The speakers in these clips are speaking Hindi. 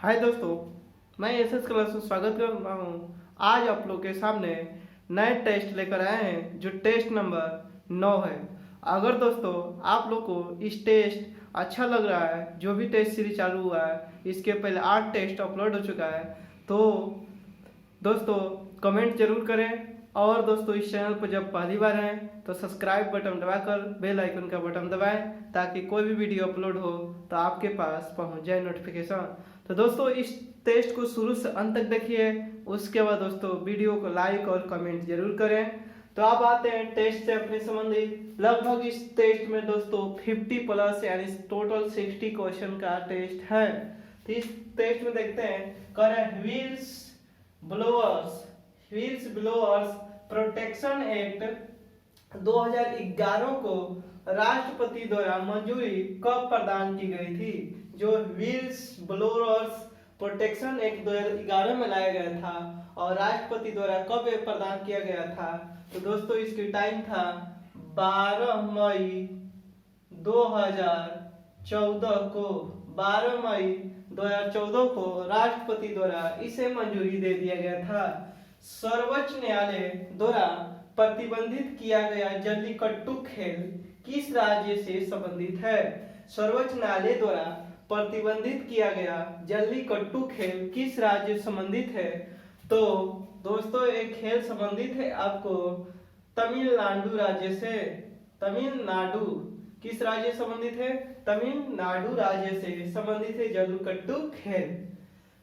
हाय दोस्तों, मैं एसएस क्लास में स्वागत कर रहा हूँ। आज आप लोग के सामने नए टेस्ट लेकर आए हैं जो टेस्ट नंबर 9 है। अगर दोस्तों आप लोग को इस टेस्ट अच्छा लग रहा है, जो भी टेस्ट सीरीज चालू हुआ है, इसके पहले 8 टेस्ट अपलोड हो चुका है, तो दोस्तों कमेंट जरूर करें। और दोस्तों इस चैनल पर जब पहली बार हैं तो सब्सक्राइब बटन दबाकर बेल आइकन का बटन दबाएं, ताकि कोई भी वीडियो अपलोड हो तो आपके पास पहुंच जाए नोटिफिकेशन। तो दोस्तों इस टेस्ट को शुरू से अंत तक देखिए, उसके बाद दोस्तों वीडियो को लाइक और कमेंट जरूर करें। तो अब आते हैं टेस्ट से अपने संबंधित। लगभग इस टेस्ट में दोस्तों 50 प्लस यानी टोटल 60 क्वेश्चन का टेस्ट है। तो इस टेस्ट में देखते हैं करें व्हील्स ब्लोअर्स प्रोटेक्शन एक्ट 2011 को राष्ट्रपति द्वारा मंजूरी कब प्रदान की गई थी? जो व्हील्स ब्लोअर्स प्रोटेक्शन एक्ट 2011 में लाया गया था और राष्ट्रपति द्वारा कब प्रदान किया गया था? तो दोस्तों इसकी टाइम था 12 मई 2014 को। 12 मई 2014 को राष्ट्रपति द्वारा इसे मंजूरी दे दिया गया था। सर्वोच्च न्यायालय द्वारा प्रतिबंधित किया गया जल्लीकट्टू खेल किस राज्य से संबंधित है? सर्वोच्च न्यायालय द्वारा प्रतिबंधित किया गया जल्लीकट्टू खेल किस राज्य से संबंधित है? तो दोस्तों एक खेल संबंधित है आपको तमिलनाडु राज्य से। तमिलनाडु किस राज्य से संबंधित है? तमिलनाडु राज्य से संबंधित है जल्लीकट्टू खेल,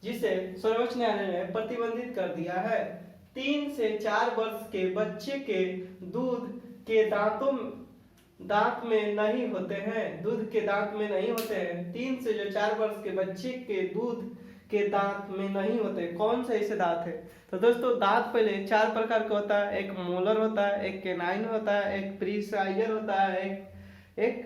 जिसे सर्वोच्च न्यायालय ने प्रतिबंधित कर दिया है। 3 से 4 वर्ष के बच्चे के दूध के दांत में नहीं होते हैं। दूध के दांत में नहीं होते हैं। 3 से जो 4 वर्ष के बच्चे के दूध के दांत में नहीं होते। कौन सा इसे दांत है? तो दोस्तों दांत पहले 4 प्रकार का होता है। एक मोलर होता है, एक केनाइन होता है, एक प्रीसाइजर होता है, एक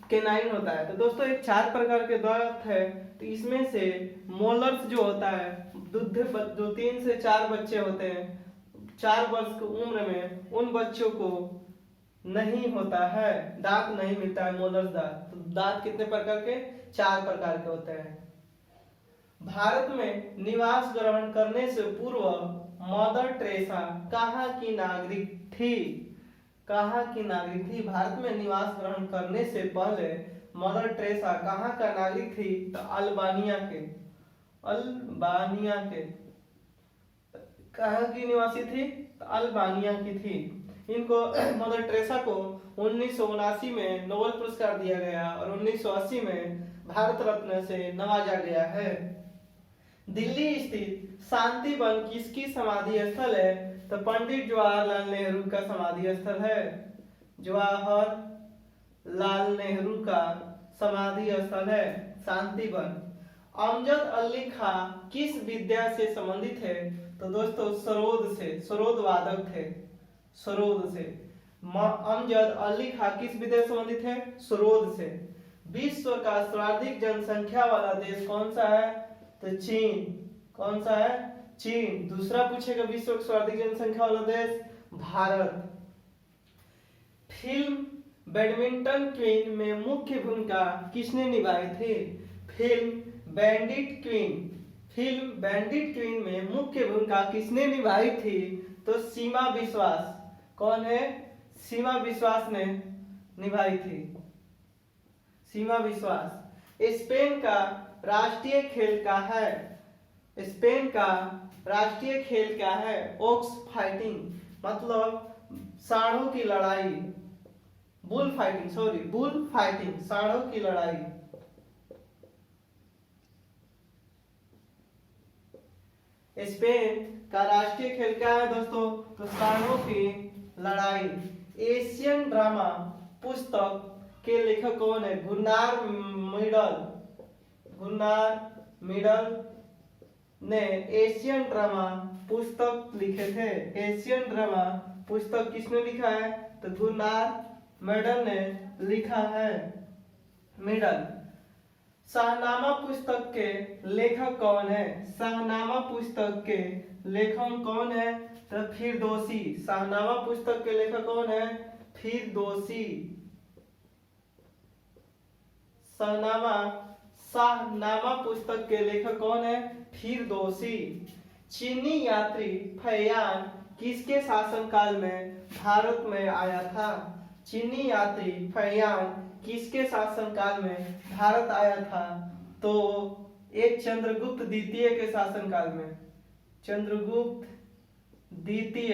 केनाइन होता है। तो दोस्तों एक 4 प्रकार के दांत है। तो इसमें से मोलर्स जो होता है, दूध जो 3 से 4 बच्चे होते हैं 4 वर्ष की उम्र में, उन बच्चों को नहीं होता है, दांत नहीं मिलता है, मोलर्स दांत। तो दांत कितने प्रकार के? 4 प्रकार के होते हैं। भारत में निवास ग्रहण करने से पूर्व मदर टेरेसा कहाँ की नागरिक थी? कहाँ की नागरिक थी? भारत में निवास ग्रहण करने से पहले मदर टेरेसा कहाँ का नागरिक थी? तो अल्बानिया के। अल्बानिया के कहाँ की निवासी थी? तो अल्बानिया की थी। इनको मदर टेरेसा को 1979 में नोबेल पुरस्कार दिया गया और 1980 में भारत रत्न से नवाजा गया है। दिल्ली स्थित शांति वन किसकी समाधि स्थल है? तो पंडित जवाहरलाल नेहरू का समाधि स्थल है। जवाहरलाल नेहरू का समाधि स्थल है शांति वन। अमजद अली खां किस विद्या से संबंधित है? तो दोस्तों सरोद से, सरोद वादक थे। सरोद से अमजद अली खां किस विद्या से संबंधित है? सरोद से। विश्व का सर्वाधिक जनसंख्या वाला देश कौन सा है? तो चीन। कौन सा है? चीन। दूसरा पूछेगा विश्व का सर्वाधिक जनसंख्या वाला देश भारत। फिल्म बैडमिंटन क्वीन में मुख्य भूमिका किसने निभाई थी? फिल्म बैंडिट क्वीन में मुख्य भूमिका किसने निभाई थी? तो सीमा विश्वास। कौन है? सीमा विश्वास ने निभाई थी। सीमा विश्वास। स्पेन का राष्ट्रीय खेल क्या है? स्पेन का राष्ट्रीय खेल क्या है? ऑक्स फाइटिंग, मतलब सांडों की लड़ाई। बुल फाइटिंग, सांडों की लड़ाई। स्पेन का राष्ट्रीय खेल क्या है दोस्तों? तो सांडों की लड़ाई। एशियन ड्रामा पुस्तक के लेखक कौन है? गुन्नार मिडल ने एशियन ड्रामा पुस्तक लिखे थे। एशियन ड्रामा पुस्तक किसने लिखा है? तो गुन्नार मिडल ने लिखा है। मिडल। शाहनामा पुस्तक के लेखक कौन है? शाहनामा पुस्तक के लेखक कौन है? तो फिरदौसी। शाहनामा पुस्तक के लेखक कौन है? फिरदौसी। शाहनामा शाहनामा पुस्तक के लेखक कौन है? फिरदौसी। चीनी यात्री फैयान किसके शासनकाल में भारत में आया था? चीनी यात्री फैयान किसके शासनकाल में भारत आया था? तो एक चंद्रगुप्त द्वितीय के शासनकाल में, चंद्रगुप्त द्वितीय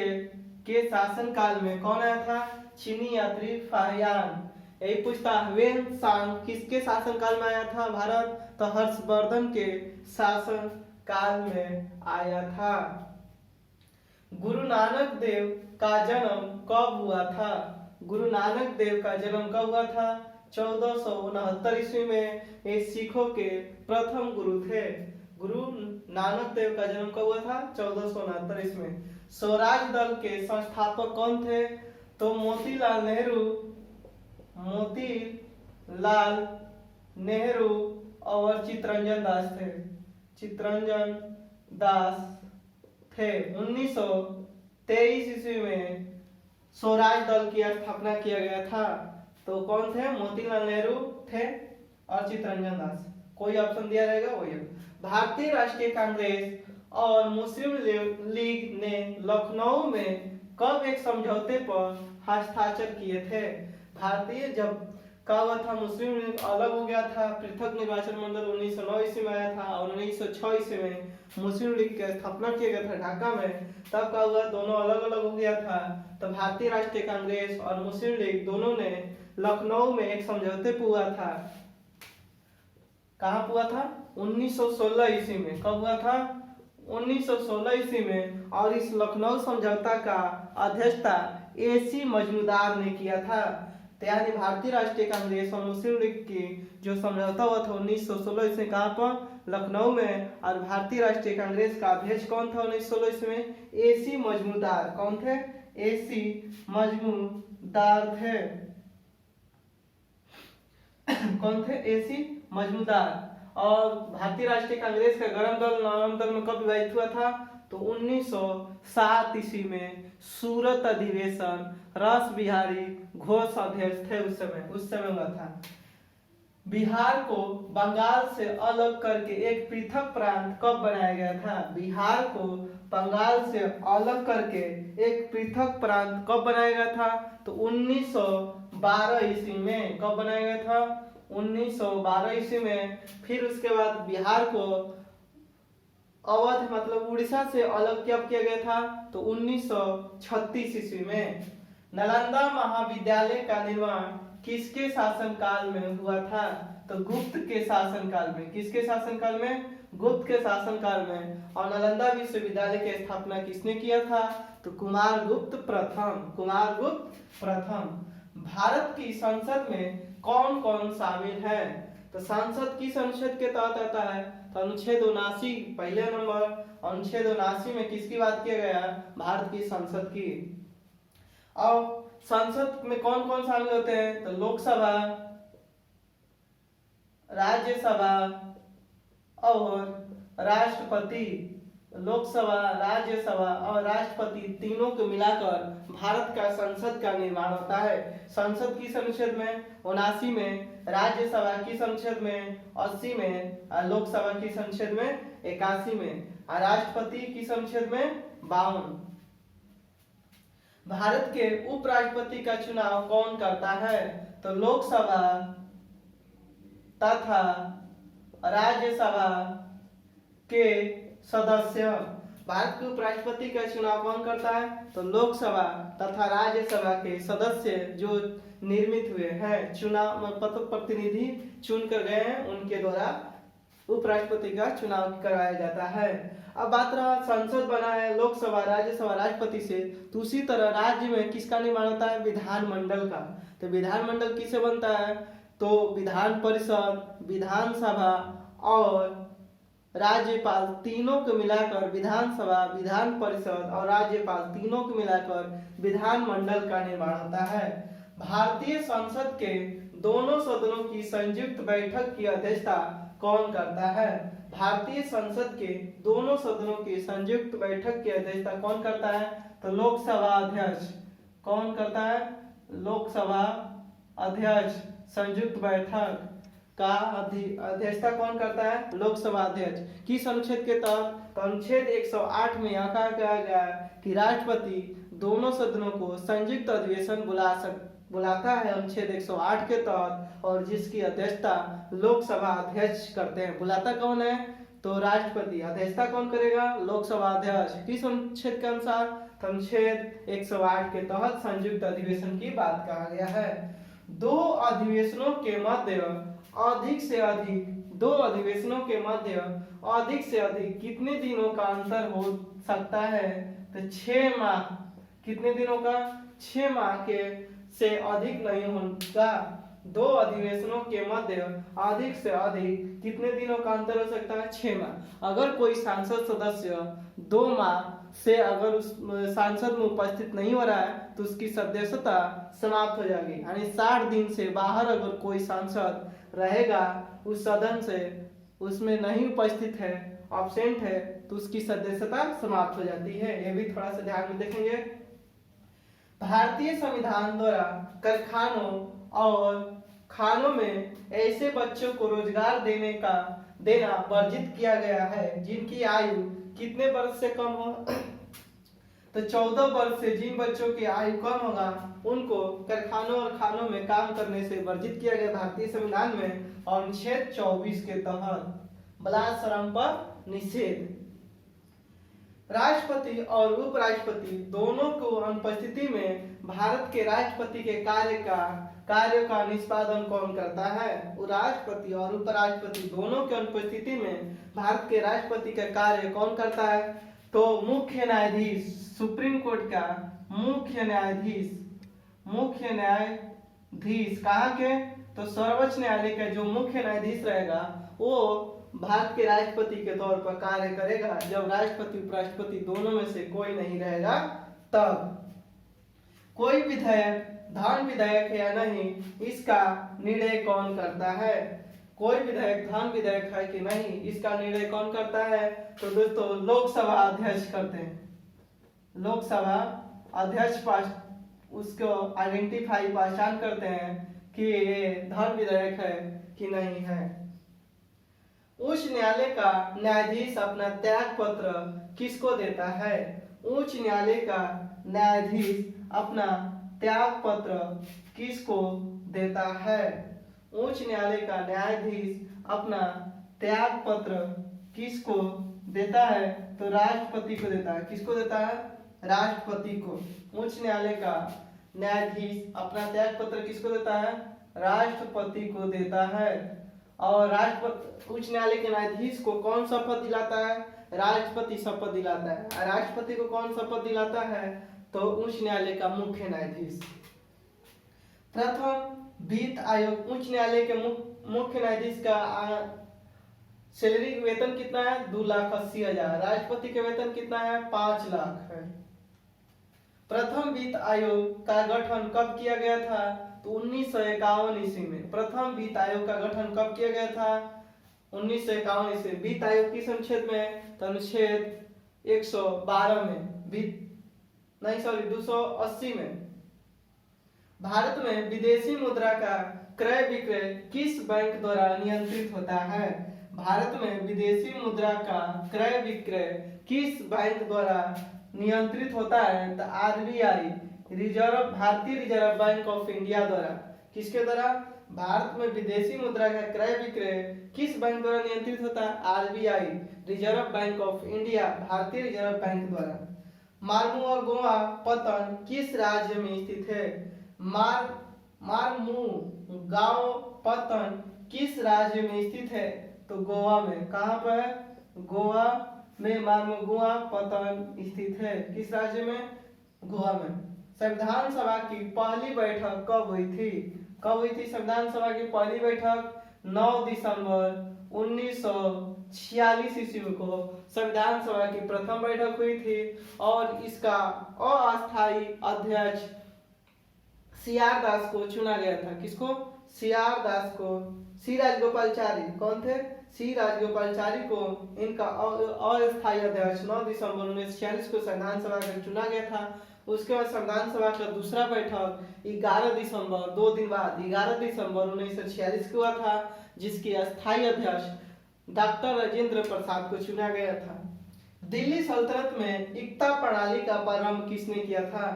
के शासनकाल में कौन आया था? चीनी यात्री फैयान। यही पूछता ह्वेन सांग किसके शासनकाल में आया था भारत? तो हर्षवर्धन के शासन काल में आया था। गुरु नानक देव का जन्म कब हुआ था? गुरु नानक देव का जन्म कब हुआ था? 1469 ईस्वी में। ये सिखों के प्रथम गुरु थे। गुरु नानक देव का जन्म कब हुआ था? 1469 ईस्वी में। स्वराज दल के संस्थापक कौन थे? तो मोतीलाल नेहरू, मोतीलाल नेहरू और चित्तरंजन दास थे। चित्तरंजन दास थे। 1923 ईस्वी में स्वराज दल की स्थापना किया गया था। तो कौन थे? मोतीलाल नेहरू थे और चित्तरंजन दास। कोई ऑप्शन दिया रहेगा वही। भारतीय राष्ट्रीय कांग्रेस और मुस्लिम लीग ने लखनऊ में कब एक समझौते पर हस्ताक्षर किए थे? भारतीय जब का हुआ था, मुस्लिम लीग अलग हो गया था, पृथक निर्वाचन मंडल 1909 ईस्वी में आया था और 1906 ईस्वी में मुस्लिम लीग की स्थापना किया गया था ढाका में। तब का हुआ दोनों अलग अलग हो गया था। तो भारतीय राष्ट्रीय कांग्रेस और मुस्लिम लीग दोनों ने लखनऊ में एक समझौते पर हुआ था। कहाँ हुआ था? 1916 ईस्वी में। कब हुआ था? 1916 ईस्वी में। और इस लखनऊ समझौता का अध्यक्षता AC मजमूदार ने किया था। तो यानी भारतीय राष्ट्रीय कांग्रेस और मुस्लिम लीग की जो समझौता हुआ था 1916 ईस्वी, कहाँ पर? लखनऊ में। और भारतीय राष्ट्रीय कांग्रेस का अध्यक्ष कौन था 1916 ईस्वी में? AC मजमूदार। कौन थे? AC मजमूदार थे। कौन थे? AC मजमूदार। और भारतीय राष्ट्रीय कांग्रेस का गरम दल नरम दल में कब विभाजित हुआ था? तो 1907 ईस्वी में। सूरत अधिवेशन, रास बिहारी घोष अध्यक्ष थे उस समय हुआ था। बिहार को बंगाल से अलग करके एक पृथक प्रांत कब बनाया गया था? बिहार को बंगाल से अलग करके एक पृथक प्रांत कब बनाया गया था? तो 1912 ईस्वी में। कब बनाया गया था? 1912 ईस्वी में। फिर उसके बाद बिहार को अवध मतलब उड़ीसा से अलग कब किया गया था? तो 1936 ईस्वी में। नालंदा महाविद्यालय का निर्माण किसके शासनकाल में हुआ था? तो गुप्त के शासनकाल में। किसके शासनकाल में? गुप्त के शासनकाल में। और नालंदा विश्वविद्यालय की स्थापना किसने किया था? तो कुमारगुप्त प्रथम। कुमारगुप्त प्रथम। भारत की संसद में कौन कौन शामिल है? तो संसद किस अनुच्छेद के तहत आता है? तो अनुच्छेद 79 पहले नंबर। अनुच्छेद 79 में किसकी बात किया गया? भारत की संसद की। और संसद में कौन कौन शामिल होते हैं? तो लोकसभा, राज्यसभा और राष्ट्रपति। लोकसभा, राज्यसभा और राष्ट्रपति तीनों को मिलाकर भारत का संसद का निर्माण होता है। संसद किस अनुच्छेद में? 79 में। राज्यसभा किस अनुच्छेद में? 80 में। और लोकसभा किस अनुच्छेद में? 81 में। और राष्ट्रपति किस अनुच्छेद में? 52। भारत के उपराष्ट्रपति का चुनाव कौन करता है? तो लोकसभा तथा राज्यसभा के सदस्य। भारत के उपराष्ट्रपति का चुनाव कौन करता है? तो लोकसभा तथा राज्यसभा के सदस्य जो निर्मित हुए हैं, चुनाव प्रतिनिधि चुन कर गए हैं, उनके द्वारा उपराष्ट्रपति का चुनाव करवाया जाता है। अब बात रहा संसद बना है लोकसभा, राज्यसभा, राष्ट्रपति से, तो उसी तरह राज्य में किसका निर्माण होता है? विधानमंडल का। तो विधानमंडल किससे बनता है? तो विधान परिषद, विधानसभा और राज्यपाल तीनों को मिलाकर विधानसभा, विधान परिषद और राज्यपाल तीनों को मिलाकर विधानमंडल का निर्माण होता है। भारतीय संसद के दोनों सदनों की संयुक्त बैठक की अध्यक्षता कौन करता है? भारतीय संसद के दोनों सदनों की संयुक्त बैठक की अध्यक्षता कौन करता है? तो लोकसभा अध्यक्ष। कौन करता है? लोकसभा अध्यक्ष। संयुक्त बैठक का अध्यक्षता कौन करता है? लोकसभा अध्यक्ष। किस अनुच्छेद के तहत? तो अनुच्छेद 108 में यह कहा गया है कि राष्ट्रपति दोनों सदनों को संयुक्त अधिवेशन बुलाता है अनुच्छेद 108 के तहत, और जिसकी अध्यक्षता लोकसभा अध्यक्ष करते हैं। बुलाता कौन है? तो राष्ट्रपति। अध्यक्षता कौन करेगा? लोकसभा अध्यक्ष। किस अनुच्छेद के अनुसार? तो अनुच्छेद 108 के तहत संयुक्त अधिवेशन की बात कहा गया है। दो अधिवेशनों के मध्य अधिक से अधिक कितने दिनों का अंतर हो सकता है? तो 6 माह। कितने दिनों का? 6 माह के से अधिक नहीं होगा। दो अधिवेशनों के मध्य अधिक से अधिक कितने दिनों का अंतर हो सकता है? 6 माह। अगर कोई सांसद सदस्य 2 माह से अगर उस सांसद में उपस्थित नहीं हो रहा है तो उसकी सदस्यता समाप्त हो जाएगी। यानी 60 दिन से बाहर अगर कोई सांसद रहेगा उस सदन से, उसमें नहीं उपस्थित है, एब्सेंट है, तो उसकी सदस्यता समाप्त हो जाती है। ये भी थोड़ा सा ध्यान में देखेंगे। भारतीय संविधान द्वारा कारखानों और खानों में ऐसे बच्चों को रोजगार देना वर्जित किया गया है जिनकी आयु कितने वर्ष से कम हो? तो 14 वर्ष से जिन बच्चों की आयु कम होगा उनको कारखानों और खानों में काम करने से वर्जित किया गया भारतीय संविधान में। और अनुच्छेद 24 के तहत बलात्कार पर निषेध। राष्ट्रपति और उपराष्ट्रपति दोनों को अनुपस्थिति में भारत के राष्ट्रपति के कार्य का निष्पादन कौन करता है? राष्ट्रपति और उपराष्ट्रपति दोनों की अनुपस्थिति में भारत के राष्ट्रपति का कार्य कौन करता है? तो मुख्य न्यायाधीश, सुप्रीम कोर्ट का मुख्य न्यायाधीश कहाँ के? तो सर्वोच्च न्यायालय का जो मुख्य न्यायाधीश रहेगा वो भारत के राष्ट्रपति के तौर पर कार्य करेगा। जब राष्ट्रपति उपराष्ट्रपति दोनों में से कोई नहीं रहेगा तब। कोई विधायक धन विधायक है या नहीं, इसका निर्णय कौन करता है? कोई विधायक धन विधायक है कि नहीं, इसका निर्णय कौन करता है? तो दोस्तों लोकसभा अध्यक्ष करते हैं। लोकसभा अध्यक्ष उसको आइडेंटिफाई, पहचान करते हैं कि ये धन विधायक है कि नहीं है। उच्च न्यायालय का न्यायाधीश अपना त्याग पत्र किसको देता है? उच्च न्यायालय का न्यायाधीश अपना त्याग पत्र किसको देता है? उच्च न्यायालय का न्यायाधीश अपना त्याग पत्र किसको देता है? तो राष्ट्रपति को देता है। किसको देता है? राष्ट्रपति को। उच्च न्यायालय का न्यायाधीश अपना त्याग पत्र किसको देता है? राष्ट्रपति को देता है। और उच्च न्यायालय के न्यायाधीश को कौन शपथ दिलाता है? राष्ट्रपति शपथ दिलाता है। राष्ट्रपति को कौन शपथ दिलाता है? तो उच्च न्यायालय का मुख्य न्यायाधीश। प्रथम वित्त आयोग। उच्च न्यायालय के मुख्य न्यायाधीश का सैलरी वेतन कितना है? 2,80,000। राष्ट्रपति के वेतन कितना है? 5 लाख है। प्रथम वित्त आयोग का गठन कब किया गया था? तो 1951 ईस्वी में। प्रथम वित्त आयोग का गठन कब किया गया था? 1951 ईस्वी। वित्त आयोग किस अनुच्छेद में? तो अनुच्छेद 112 में। 280 में। भारत में विदेशी मुद्रा का क्रय विक्रय किस बैंक द्वारा नियंत्रित होता है? भारत में विदेशी मुद्रा का क्रय विक्रय किस बैंक द्वारा नियंत्रित होता है? तो आरबीआई, भारतीय रिजर्व बैंक ऑफ इंडिया द्वारा। किसके द्वारा? भारत में विदेशी मुद्रा का क्रय विक्रय किस बैंक द्वारा नियंत्रित होता है? RBI, reserve bank of India, भारतीय रिजर्व बैंक द्वारा। मारमुआ गोवा पतन किस राज्य में स्थित है? मारमू गांव पतन किस राज्य में स्थित है? तो गोवा में। कहाँ पर है? गोवा में मारमुगुआ पतन स्थित है। किस राज्य में? गोवा में। संविधान सभा की पहली बैठक कब हुई थी? कब हुई थी संविधान सभा की पहली बैठक? 9 दिसंबर 1946 ईस्वी को संविधान सभा की प्रथम बैठक हुई थी और इसका अस्थायी अध्यक्ष सीआर दास को चुना गया था। किसको? सीआर दास को। सी राजगोपालचारी कौन थे? सी राजगोपालचारी को इनका अस्थायी अध्यक्ष 9 दिसंबर 1946 को संविधान सभा का चुना गया था। उसके बाद संविधान सभा का दूसरा बैठक 11 दिसंबर, 2 दिन बाद 11 दिसंबर 1946 को हुआ था, जिसके अस्थायी अध्यक्ष डॉक्टर राजेंद्र प्रसाद को चुना गया था। दिल्ली सल्तनत में एकता प्रणाली का प्रारंभ किसने किया था?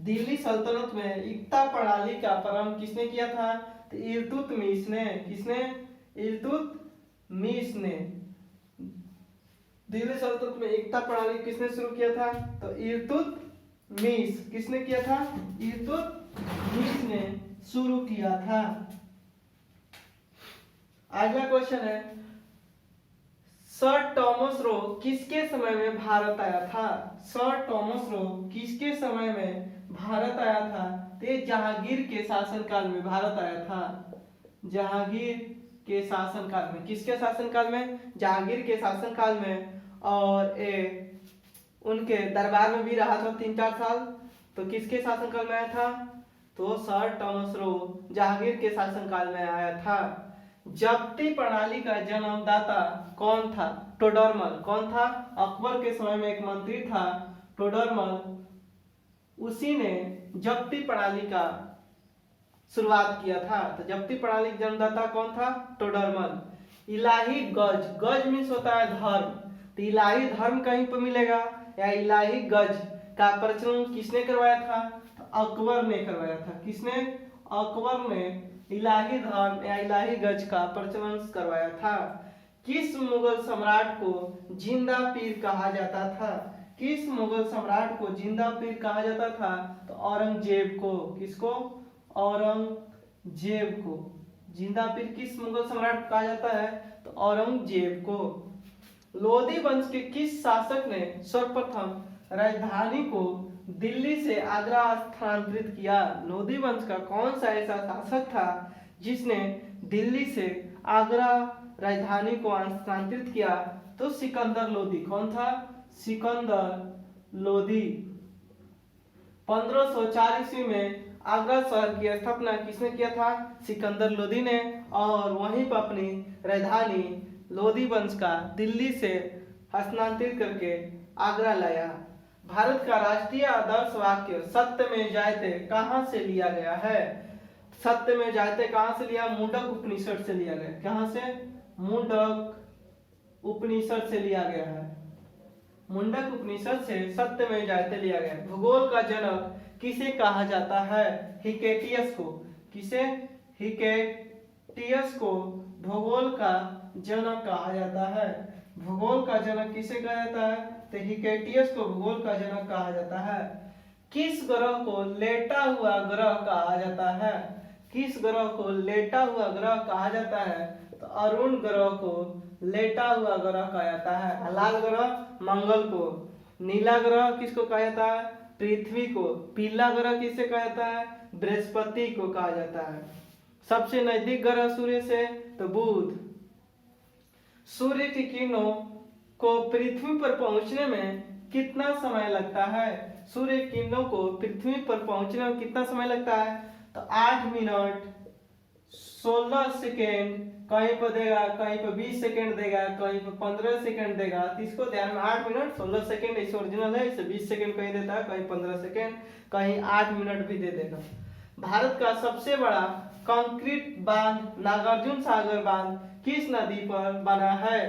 दिल्ली सल्तनत में एकता प्रणाली का प्रारंभ किसने किया था? तो इल्तुतमिश ने। किसने? इल्तुतमिश ने। दिल्ली सल्तनत में एकता प्रणाली किसने शुरू किया था? तो इल्तुतमिश। किसने किया था? इल्तुतमिश ने शुरू किया था। अगला क्वेश्चन है, सर टॉमस रो किसके समय में भारत आया था? सर टॉमस रो किसके समय में भारत आया था? ते जहांगीर के शासनकाल में भारत आया था। जहांगीर के शासनकाल में। किसके शासनकाल में? जहांगीर के शासनकाल में। और उनके दरबार में भी रहा था 3-4 साल। तो किसके शासनकाल में आया था? तो सर टॉमस रो जहांगीर के शासनकाल में आया था। जब्ती प्रणाली का जन्मदाता कौन था? टोडरमल। कौन था? अकबर के समय में एक मंत्री था टोडरमल, उसी ने जब्ती प्रणाली का शुरुआत किया था। तो जब्ती प्रणाली का जन्मदाता कौन था? टोडरमल। इलाही गज, गज मीन्स होता है धर्म। तो इलाही धर्म कहीं पर मिलेगा या इलाही गज का प्रचलन किसने करवाया था? तो अकबर ने करवाया था। किसने? अकबर ने इलाही धर्म या इलाही गज का प्रचलन करवाया था। किस मुगल सम्राट को जिंदा पीर कहा जाता था? किस मुगल सम्राट को जिंदा पीर कहा जाता था? तो औरंगजेब को। किसको? औरंगजेब को। जिंदा पीर किस मुगल सम्राट को कहा जाता है? तो औरंगजेब को। लोधी वंश के किस शासक ने सर्वप्रथम राजधानी को दिल्ली से आगरा स्थानांतरित किया? लोधी वंश का कौन सा ऐसा शासक था जिसने दिल्ली से आगरा राजधानी को स्थानांतरित किया? तो सिकंदर लोधी। कौन था? सिकंदर लोधी। 1504 ईस्वी में आगरा शहर की स्थापना किसने किया था? सिकंदर लोधी ने। और वहीं पर अपनी राजधानी लोधी वंश का दिल्ली से हस्तांतरित करके आगरा लाया। भारत का राष्ट्रीय आदर्श वाक्य सत्य में जयते कहाँ से लिया गया है? सत्य में जयते कहाँ से लिया? मुंडक उपनिषद से लिया गया। कहाँ से? मुंडक उपनिषद से लिया गया है। मुंडक उपनिषद से सत्य में जयते लिया गया। भूगोल का जनक किसे कहा जाता है? हिकेटियस को। किसे? हिकेटियस को भूगोल का जनक कहा जाता है। भूगोल का जनक किसे कहा जाता है? तो हिकेटियस को भूगोल का जनक कहा जाता है। किस ग्रह को लेटा हुआ ग्रह कहा जाता है? किस ग्रह को लेटा हुआ ग्रह कहा जाता है? तो अरुण ग्रह को लेटा हुआ ग्रह कहा जाता है। लाल ग्रह मंगल को। नीला ग्रह किसको कहा जाता है? पृथ्वी को। पीला ग्रह किसे कहा जाता है? बृहस्पति को कहा जाता है। सबसे नजदीक ग्रह सूर्य से तो बुध। सूर्य की किरणों को पृथ्वी पर पहुंचने में कितना समय लगता है? सूर्य किरणों को पृथ्वी पर पहुंचने में कितना समय लगता है? तो 8 मिनट 16 सेकेंड कहीं पर देगा, कहीं पर 20 सेकेंड देगा, कहीं पर 15 सेकेंड देगा। तो इसको ध्यान में 8 मिनट 16 सेकेंड इसे ओरिजिनल है, इसे 20 सेकेंड कहीं देता है, कहीं 15 सेकेंड, कहीं 8 मिनट भी दे देगा। भारत का सबसे बड़ा कंक्रीट बांध नागार्जुन सागर बांध किस नदी पर बना है?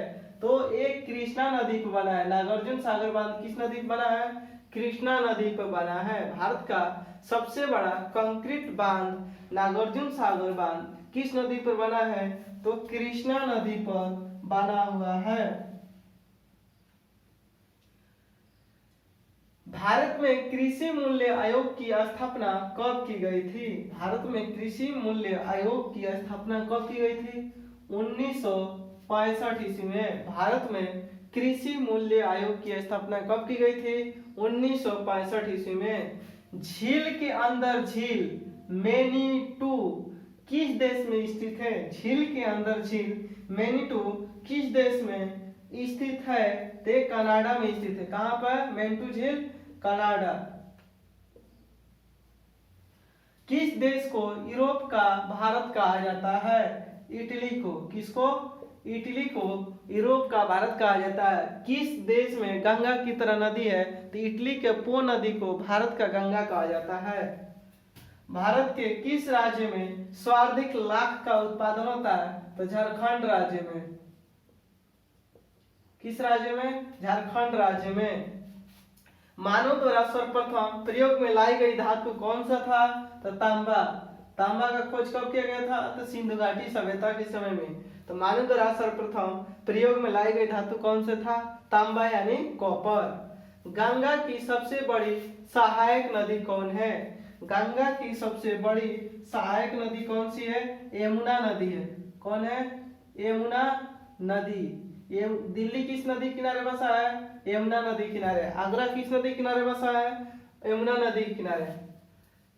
तो एक कृष्णा नदी पर बना है। नागार्जुन सागर बांध किस नदी पर बना है? कृष्णा नदी पर बना है। भारत का सबसे बड़ा कंक्रीट बांध नागार्जुन सागर बांध किस नदी पर बना है? तो कृष्णा नदी पर बना हुआ है। भारत में कृषि मूल्य आयोग की स्थापना कब की गई थी? भारत में कृषि मूल्य आयोग की स्थापना कब की गई थी? 1965 ईस्वी में भारत में कृषि मूल्य आयोग की स्थापना कब की गई थी? 1965 ईस्वी में। झील के अंदर झील मैनीटू किस देश में स्थित है? झील के अंदर झील मैनीटू किस देश में स्थित है? ते कनाडा में स्थित है। कहां पर? मैनीटू झील कनाडा। किस देश को यूरोप का भारत कहा जाता है? इटली को। किसको? इटली को यूरोप का भारत कहा जाता है। किस देश में गंगा की तरह नदी है? तो इटली के पो नदी को भारत का गंगा कहा जाता है। भारत के किस राज्य में सर्वाधिक लाख का उत्पादन होता है? तो झारखंड राज्य में। किस राज्य में? झारखंड राज्य में। मानव द्वारा सर्वप्रथम प्रयोग में लाई गई धातु कौन सा था? तो तांबा। तांबा का खोज कब किया गया था? तो सिंधु घाटी सभ्यता के समय में। तो मानव द्वारा सर्वप्रथम प्रयोग में लाई गई धातु कौन सा था? तांबा यानी कॉपर। गंगा की सबसे बड़ी सहायक नदी कौन है? गंगा की सबसे बड़ी सहायक नदी कौन सी है? यमुना नदी है। कौन है? यमुना नदी। ये दिल्ली किस नदी किनारे बसा है? यमुना नदी किनारे। आगरा किस नदी किनारे बसा है? यमुना नदी किनारे।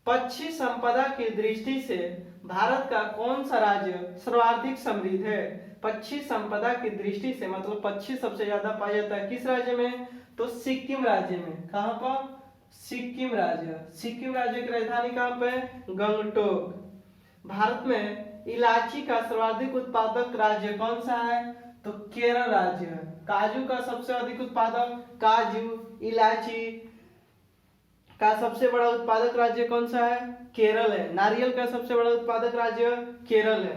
पक्षी संपदा की दृष्टि से भारत का कौन सा राज्य सर्वाधिक समृद्ध है? पक्षी संपदा की दृष्टि से मतलब पक्षी सबसे ज्यादा पाया जाता है किस राज्य में? तो सिक्किम राज्य में। कहां पर? सिक्किम राज्य। सिक्किम राज्य की राजधानी कहां पे? गंगटोक। भारत में इलायची का सर्वाधिक उत्पादक राज्य कौन सा है? तो केरल राज्य है। काजू का सबसे अधिक उत्पादक, काजू इलायची का सबसे बड़ा उत्पादक राज्य कौन सा है? केरल है। नारियल का सबसे बड़ा उत्पादक राज्य केरल है।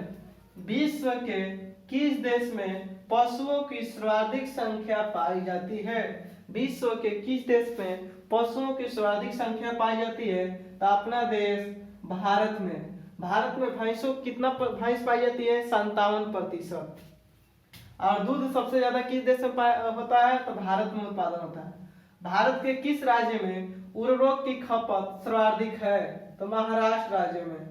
विश्व के किस देश में पशुओं की सर्वाधिक संख्या पाई जाती है? विश्व के किस देश में पशुओं की सर्वाधिक संख्या पाई जाती है? तो अपना देश भारत में। भारत में भैंसों कितना भैंस पाई जाती है? 57%। और दूध सबसे ज्यादा किस देश में होता है? तो भारत में उत्पादन होता है। भारत के किस राज्य में उर्वरक की खपत सर्वाधिक है? तो महाराष्ट्र राज्य में।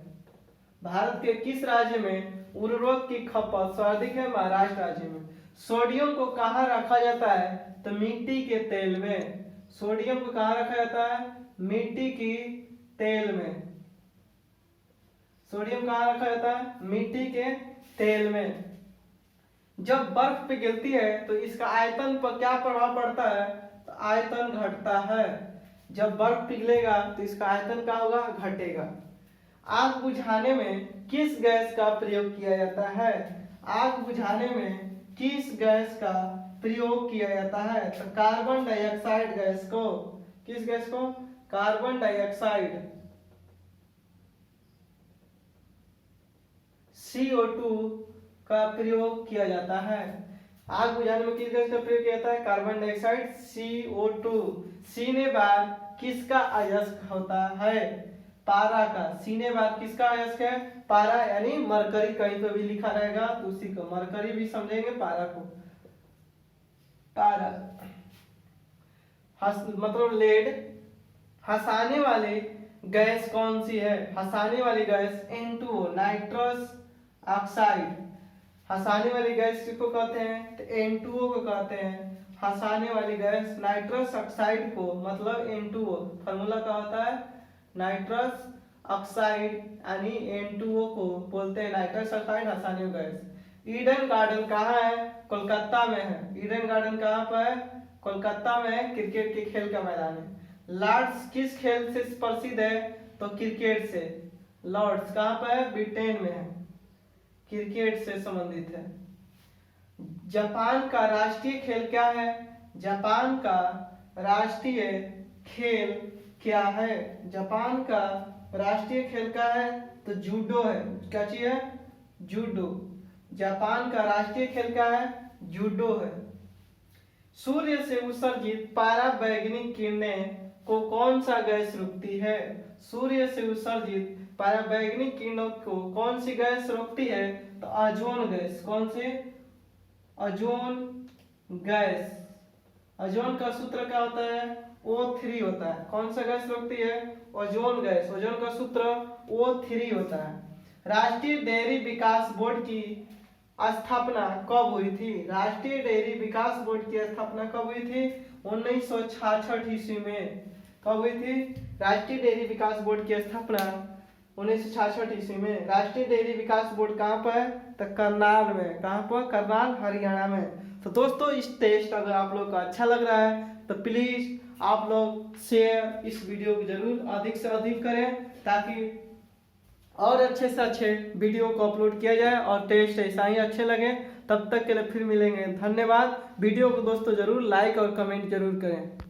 भारत के किस राज्य में उर्वरक की खपत सर्वाधिक है? महाराष्ट्र राज्य में। सोडियम को कहाँ रखा जाता है? तो मिट्टी के तेल में। सोडियम को कहाँ रखा जाता है? मिट्टी की तेल में। सोडियम कहाँ रखा जाता है? मिट्टी के तेल में। जब बर्फ पिघलती है तो इसका आयतन पर क्या प्रभाव पड़ता है? तो आयतन घटता है। जब बर्फ पिघलेगा तो इसका आयतन क्या होगा? घटेगा। आग बुझाने में किस गैस का प्रयोग किया जाता है? आग बुझाने में किस गैस का प्रयोग किया जाता है? तो कार्बन डाइऑक्साइड गैस को। किस गैस को? Carbon dioxide. CO2 का प्रयोग किया जाता है। आग बुझाने में किस गैस का प्रयोग किया जाता है? Carbon dioxide CO2। सीने बार किसका अयस्क होता है? पारा का। सीने बार किसका अयस्क है? पारा यानी मरकरी। कहीं तो भी लिखा रहेगा तो उसी को मरकरी भी समझेंगे, पारा को। पारा मतलब लेड। हंसाने वाली गैस कौन सी है? हंसाने वाली गैस N2O, नाइट्रस ऑक्साइड। हंसाने वाली गैस किसको कहते हैं? तो N2O को कहते हैं। हंसाने वाली गैस नाइट्रस ऑक्साइड को मतलब N2O। फार्मूला क्या होता है? नाइट्रस ऑक्साइड यानी N2O को बोलते हैं नाइट्रस ऑक्साइड हंसाने वाली गैस। ईडन गार्डन कहाँ है? कोलकाता में है। ईडन गार्डन कहाँ पर है? कोलकाता में है। क्रिकेट के खेल का मैदान है। लॉर्ड्स किस खेल से प्रसिद्ध है? तो क्रिकेट से। लॉर्ड्स कहाँ पर है? ब्रिटेन में है। क्रिकेट से संबंधित है। जापान का राष्ट्रीय खेल क्या है? जापान का राष्ट्रीय खेल क्या है? जापान का राष्ट्रीय खेल क्या है? तो जूडो है। क्या चीज है? जूडो। जापान का राष्ट्रीय खेल क्या है? जूडो है। सूर्य से उत्सर्जित पराबैंगनी किरणें को कौन सा गैस रोकती है? सूर्य से उत्सर्जित पराबैंगनी किरणों को कौन सी गैस रोकती है? तो ओजोन गैस। कौन सी? Ozone gas. ओजोन का सूत्र क्या होता है? O3 होता है। कौन सा गैस रोकती है? Ozone gas. ओजोन का सूत्र O3 होता है। राष्ट्रीय डेयरी विकास बोर्ड की स्थापना कब हुई थी? राष्ट्रीय डेयरी विकास बोर्ड की स्थापना कब हुई थी? 1966 ईस्वी में। कब हुई थी? राष्ट्रीय डेयरी विकास बोर्ड की स्थापना 1966 ईस्वी में। राष्ट्रीय डेयरी विकास बोर्ड कहाँ पर है? तो करनाल में। कहाँ पर? करनाल, हरियाणा में। तो दोस्तों इस टेस्ट अगर आप लोग को अच्छा लग रहा है तो प्लीज आप लोग शेयर इस वीडियो को जरूर अधिक से अधिक करें ताकि और अच्छे से अच्छे वीडियो को अपलोड किया जाए और टेस्ट ऐसा ही अच्छे लगे। तब तक के लिए फिर मिलेंगे। धन्यवाद। वीडियो को दोस्तों जरूर लाइक और कमेंट जरूर करें।